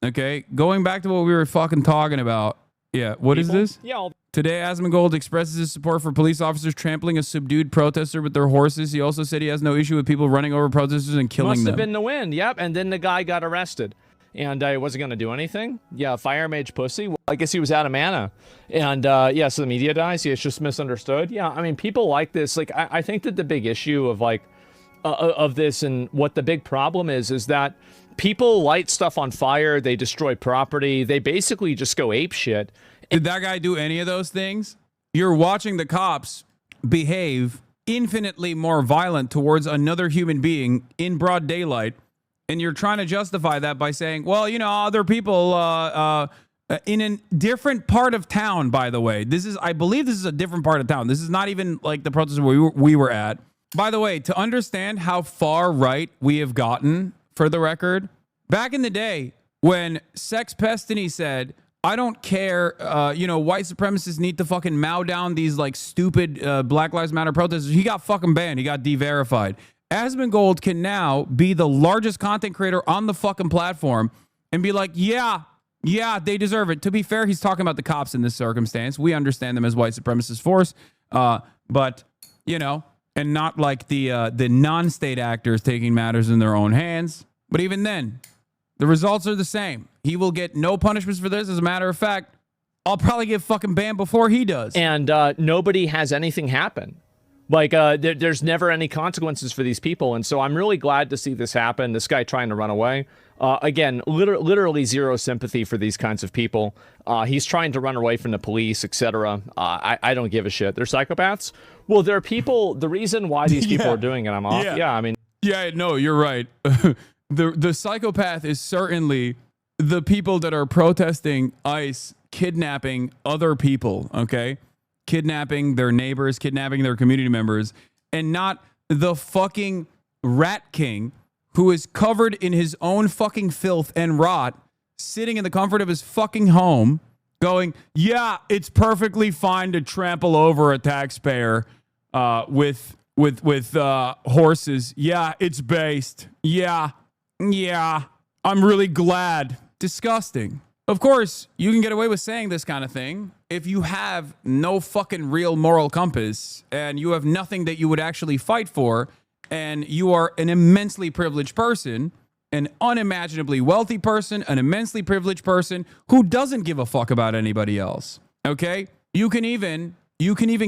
Okay, going back to what we were fucking talking about. Yeah, what is this? Yeah. Today, Asmongold expresses his support for police officers trampling a subdued protester with their horses. He also said he has no issue with people running over protesters and killing them. Must have been the wind. Yep. And then the guy got arrested. And I wasn't going to do anything. Yeah, fire mage pussy. Well, I guess he was out of mana. And yeah, so the media dies. Yeah, it's just misunderstood. Yeah, I mean, people like this. Like, I think that the big issue of like, of this and what the big problem is that people light stuff on fire. They destroy property. They basically just go ape shit. Did that guy do any of those things? You're watching the cops behave infinitely more violent towards another human being in broad daylight. And you're trying to justify that by saying, well, you know, other people in a different part of town, by the way. I believe this is a different part of town. This is not even like the protest we were at. By the way, to understand how far right we have gotten, for the record, back in the day when Sex Pestany said, I don't care, you know, white supremacists need to fucking mow down these like stupid Black Lives Matter protesters, he got fucking banned. He got de-verified. Asmongold can now be the largest content creator on the fucking platform and be like, yeah, they deserve it. To be fair, he's talking about the cops in this circumstance. We understand them as white supremacist force, but, you know, and not like the non-state actors taking matters in their own hands. But even then, the results are the same. He will get no punishments for this. As a matter of fact, I'll probably get fucking banned before he does. And nobody has anything happen. Like, there's never any consequences for these people. And so I'm really glad to see this happen. This guy trying to run away. Again, literally zero sympathy for these kinds of people. He's trying to run away from the police, etc. I don't give a shit. They're psychopaths. Well, there are people. The reason why these people are doing it, I'm off. Yeah, I mean. Yeah, no, you're right. The psychopath is certainly the people that are protesting ICE kidnapping other people, okay? Kidnapping their neighbors, kidnapping their community members, and not the fucking rat king who is covered in his own fucking filth and rot, sitting in the comfort of his fucking home, going, yeah, it's perfectly fine to trample over a taxpayer with horses. Yeah, it's based. Yeah, I'm really glad. Disgusting. Of course, you can get away with saying this kind of thing if you have no fucking real moral compass and you have nothing that you would actually fight for, and you are an immensely privileged person, an unimaginably wealthy person, an immensely privileged person who doesn't give a fuck about anybody else. Okay? You can even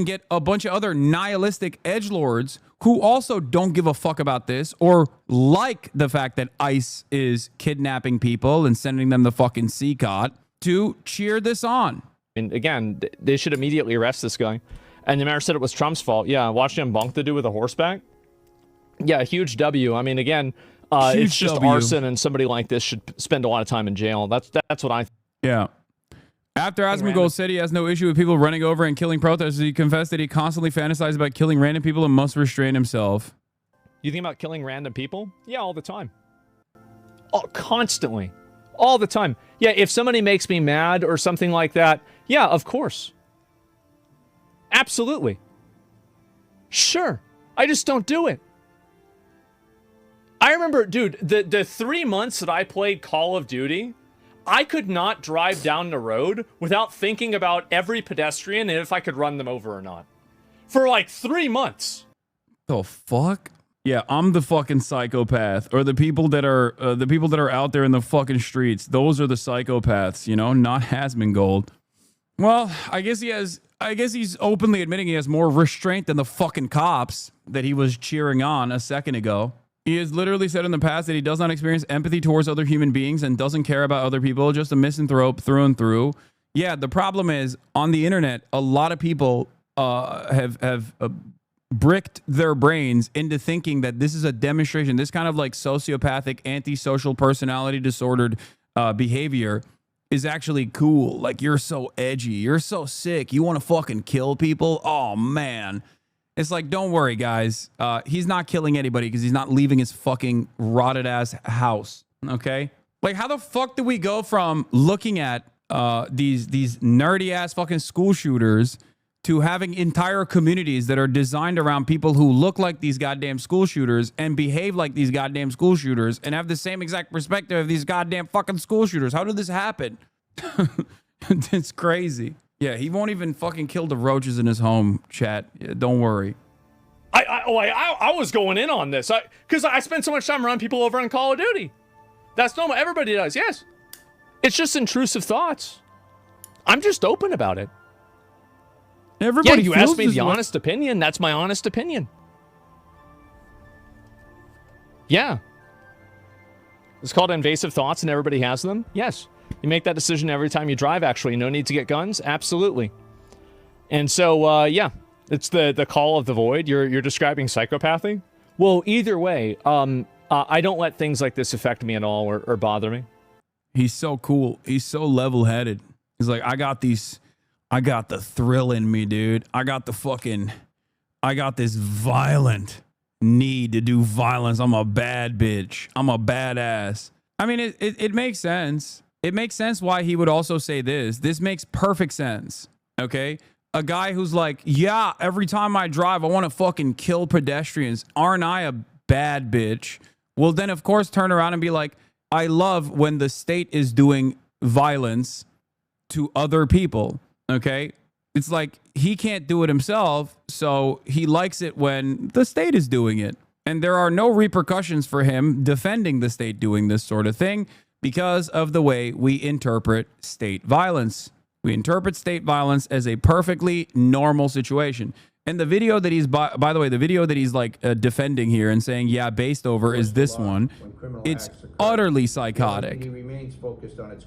get a bunch of other nihilistic edgelords who also don't give a fuck about this or like the fact that ICE is kidnapping people and sending them the fucking CCOT to cheer this on. And again, they should immediately arrest this guy. And the mayor said it was Trump's fault. Yeah, watching him bonk the dude with a horseback. Yeah, a huge W. I mean, again, it's just arson, and somebody like this should spend a lot of time in jail. That's what I think. Yeah. After Asmongold said he has no issue with people running over and killing protesters, he confessed that he constantly fantasizes about killing random people and must restrain himself. You think about killing random people? Yeah, all the time. Oh, constantly. All the time. Yeah, if somebody makes me mad or something like that, yeah, of course. Absolutely. Sure. I just don't do it. I remember, dude, the 3 months that I played Call of Duty, I could not drive down the road without thinking about every pedestrian and if I could run them over or not. For like 3 months. The fuck? Yeah, I'm the fucking psychopath. Or the people that are out there in the fucking streets. Those are the psychopaths, you know, not Asmongold. Well, I guess he's openly admitting he has more restraint than the fucking cops that he was cheering on a second ago. He has literally said in the past that he does not experience empathy towards other human beings and doesn't care about other people, just a misanthrope through and through. Yeah, the problem is, on the internet, a lot of people have bricked their brains into thinking that this is a demonstration, this kind of like sociopathic, antisocial personality disordered behavior is actually cool. Like, you're so edgy, you're so sick, you want to fucking kill people? Oh, man. It's like, don't worry, guys. He's not killing anybody because he's not leaving his fucking rotted ass house. Okay? Like, how the fuck do we go from looking at these nerdy ass fucking school shooters to having entire communities that are designed around people who look like these goddamn school shooters and behave like these goddamn school shooters and have the same exact perspective of these goddamn fucking school shooters. How did this happen? It's crazy. Yeah, he won't even fucking kill the roaches in his home, chat. Yeah, don't worry. I was going in on this because I spend so much time around people over on Call of Duty. That's normal. Everybody does. Yes. It's just intrusive thoughts. I'm just open about it. Everybody you asked me feels the this way. honest opinion. That's my honest opinion. Yeah. It's called invasive thoughts and everybody has them. Yes. You make that decision every time you drive, actually. No need to get guns. Absolutely. And so, yeah, it's the call of the void. You're describing psychopathy. Well, either way, I don't let things like this affect me at all or bother me. He's so cool. He's so level-headed. He's like, I got the thrill in me, dude. I got this violent need to do violence. I'm a bad bitch. I'm a badass. I mean, it makes sense. It makes sense why he would also say this. This makes perfect sense. Okay? A guy who's like, yeah, every time I drive, I want to fucking kill pedestrians. Aren't I a bad bitch? Well, then, of course, turn around and be like, I love when the state is doing violence to other people. Okay? It's like he can't do it himself, so he likes it when the state is doing it. And there are no repercussions for him defending the state doing this sort of thing because of the way we interpret state violence. We interpret state violence as a perfectly normal situation. And the video that he's, by the way, the video that he's like defending here and saying, yeah, based over is this one. It's utterly psychotic.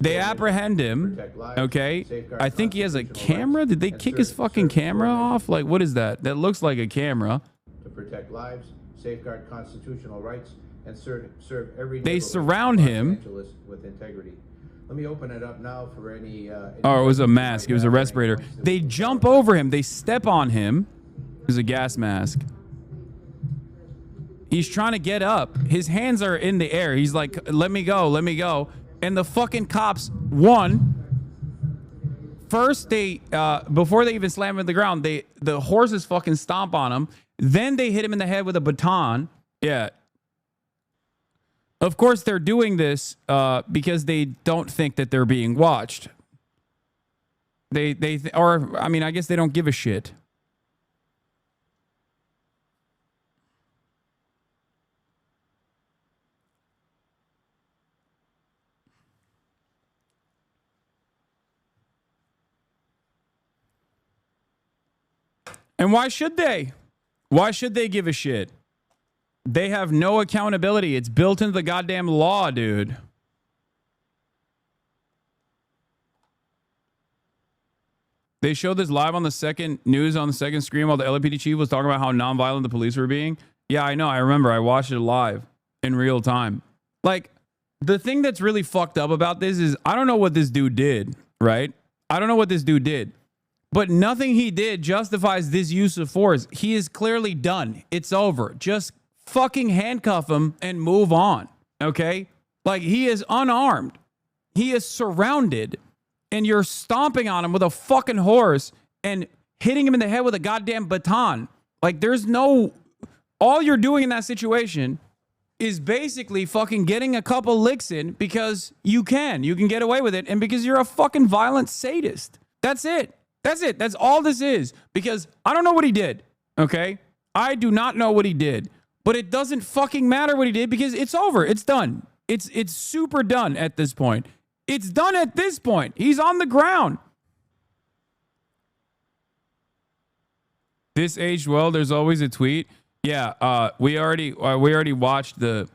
They apprehend him. Okay. I think he has a camera. Did they kick his fucking camera off? Like, what is that? That looks like a camera. To protect lives, safeguard constitutional rights, and serve every They surround him. with integrity. Let me open it up now for any Oh, it was a mask. It was a respirator. They jump over him. They step on him. It was a gas mask. He's trying to get up. His hands are in the air. He's like, let me go, let me go. And the fucking cops, first they, before they even slam him to the ground, the horses fucking stomp on him. Then they hit him in the head with a baton. Yeah. Of course, they're doing this because they don't think that they're being watched. Or I mean, I guess they don't give a shit. And why should they? Why should they give a shit? They have no accountability. It's built into the goddamn law, dude. They showed this live on the second news on the second screen while the LAPD chief was talking about how nonviolent the police were being. Yeah, I know. I remember. I watched it live in real time. Like, the thing that's really fucked up about this is I don't know what this dude did, right? I don't know what this dude did. But nothing he did justifies this use of force. He is clearly done. It's over. Just fucking handcuff him and move on. Okay? Like, he is unarmed. He is surrounded. And you're stomping on him with a fucking horse and hitting him in the head with a goddamn baton. Like, there's no... All you're doing in that situation is basically fucking getting a couple licks in because you can. You can get away with it. And because you're a fucking violent sadist. That's it. That's it. That's all this is. Because I don't know what he did. Okay? I do not know what he did. But it doesn't fucking matter what he did because it's over. It's done. It's super done at this point. It's done at this point. He's on the ground. This aged well. There's always a tweet. Yeah, we already watched the...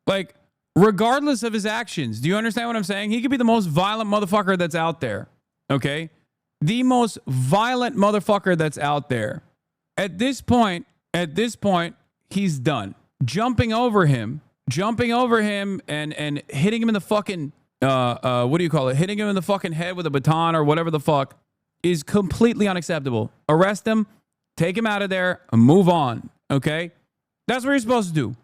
Like, regardless of his actions, do you understand what I'm saying? He could be the most violent motherfucker that's out there. Okay? The most violent motherfucker that's out there. At this point, he's done. Jumping over him and hitting him in the fucking, what do you call it? Hitting him in the fucking head with a baton or whatever the fuck is completely unacceptable. Arrest him, take him out of there and move on. Okay? That's what you're supposed to do.